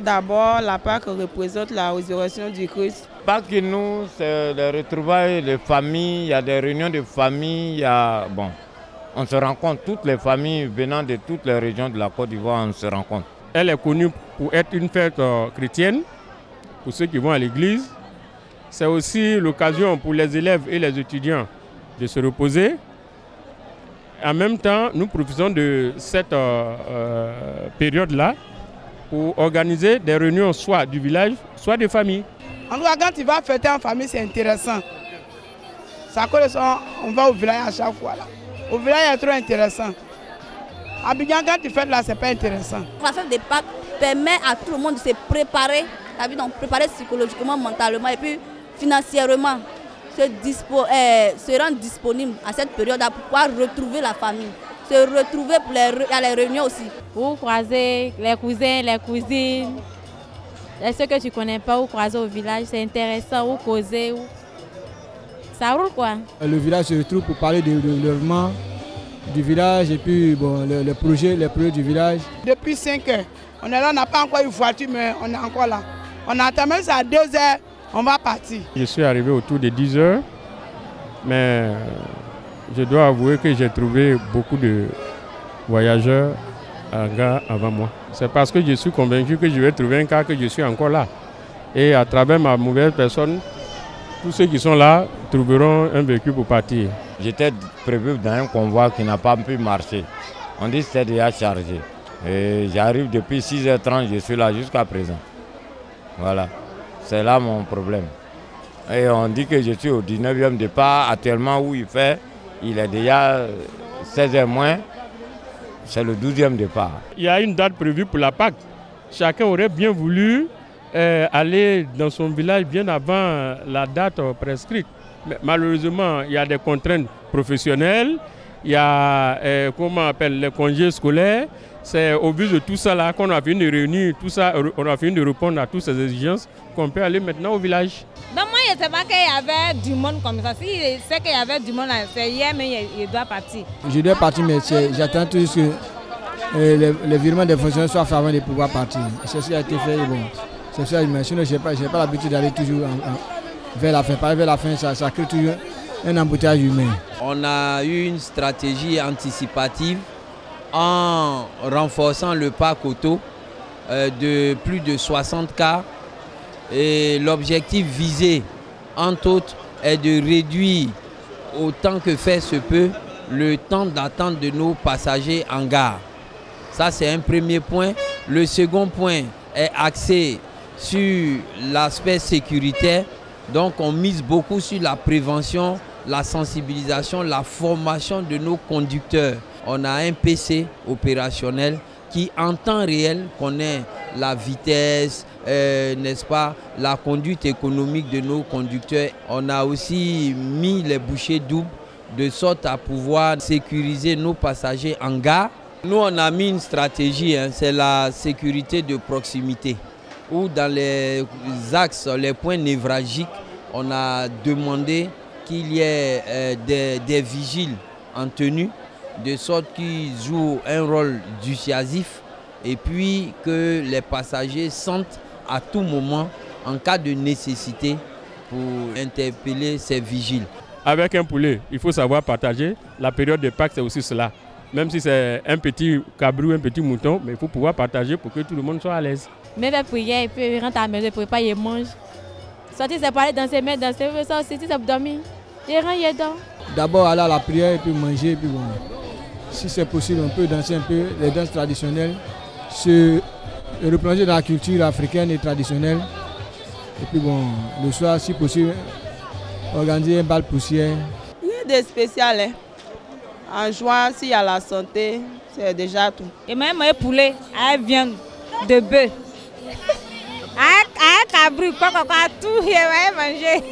D'abord, la Pâque représente la résurrection du Christ. Pâques, nous, c'est les retrouvailles des familles, il y a des réunions de famille, on se rencontre, toutes les familles venant de toutes les régions de la Côte d'Ivoire, on se rencontre. Elle est connue pour être une fête chrétienne, pour ceux qui vont à l'église. C'est aussi l'occasion pour les élèves et les étudiants de se reposer. En même temps, nous profitons de cette période-là pour organiser des réunions soit du village, soit des familles. En tout cas, quand tu vas fêter en famille, c'est intéressant. Ça correspond, on va au village à chaque fois. Là. Au village, c'est trop intéressant. À Abidjan, quand tu fêtes là, c'est pas intéressant. La fête des Pâques permet à tout le monde de se préparer, donc préparer psychologiquement, mentalement et puis financièrement, se rendre disponible à cette période pour pouvoir retrouver la famille. Se retrouver pour les réunions aussi. Vous croisez les cousins, les cousines, ceux que tu ne connais pas, vous croisez au village, c'est intéressant, vous causez, ça roule quoi. Le village se retrouve pour parler du développement du village et puis bon, les projets du village. Depuis 5 heures, on est là, on n'a pas encore une voiture, mais on est encore là. On attend même ça à 2 heures, on va partir. Je suis arrivé autour de 10 heures, mais je dois avouer que j'ai trouvé beaucoup de voyageurs en gare avant moi. C'est parce que je suis convaincu que je vais trouver un cas que je suis encore là. Et à travers ma mauvaise personne, tous ceux qui sont là trouveront un véhicule pour partir. J'étais prévu dans un convoi qui n'a pas pu marcher. On dit que c'était déjà chargé. Et j'arrive depuis 6h30, je suis là jusqu'à présent. Voilà, c'est là mon problème. Et on dit que je suis au 19e départ. Actuellement où il est déjà 16h moins. C'est le 12e départ. Il y a une date prévue pour la Pâque. Chacun aurait bien voulu aller dans son village bien avant la date prescrite. Mais malheureusement, il y a des contraintes professionnelles, il y a les congés scolaires. C'est au vu de tout ça là qu'on a fini de réunir tout ça, on a fini de répondre à toutes ces exigences qu'on peut aller maintenant au village. Donc moi je ne sais pas qu'il y avait du monde comme ça. Si je sais qu'il y avait du monde, c'est hier mais il doit partir. Je dois partir mais j'attends toujours que les virements des fonctionnaires soient faits avant de pouvoir partir. C'est ce qui a été fait. Bon, c'est ça, mais sinon je n'ai pas l'habitude d'aller toujours vers la fin. Par vers la fin, ça crée toujours un embouteillage humain. On a eu une stratégie anticipative en renforçant le parc auto de plus de 60 cars. Et l'objectif visé, entre autres, est de réduire autant que faire se peut le temps d'attente de nos passagers en gare. Ça, c'est un premier point. Le second point est axé sur l'aspect sécuritaire. Donc, on mise beaucoup sur la prévention, la sensibilisation, la formation de nos conducteurs. On a un PC opérationnel qui, en temps réel, connaît la vitesse, n'est-ce pas, la conduite économique de nos conducteurs. On a aussi mis les bouchées doubles de sorte à pouvoir sécuriser nos passagers en gare. Nous, on a mis une stratégie, c'est la sécurité de proximité, où dans les axes, les points névralgiques, on a demandé qu'il y ait des vigiles en tenue, de sorte qu'ils jouent un rôle dissuasif et puis que les passagers sentent à tout moment, en cas de nécessité, pour interpeller ces vigiles. Avec un poulet, il faut savoir partager. La période de Pâques, c'est aussi cela. Même si c'est un petit cabrou, un petit mouton, mais il faut pouvoir partager pour que tout le monde soit à l'aise. Mais faire prière et puis rentrer à la maison, pour pas y manger. Sortir, c'est pas aller danser, mais danser, ça aussi, c'est dormir. Et rien, dort. D'abord aller à la prière et puis manger, et puis bon. Si c'est possible, on peut danser un peu les danses traditionnelles, se replonger dans la culture africaine et traditionnelle. Et puis bon, le soir, si possible, organiser un bal poussière. Rien de spécial. Hein. En juin, s'il y a la santé, c'est déjà tout. Et même un poulet, à viande de bœuf, à cabri, quoi, tout, il va manger.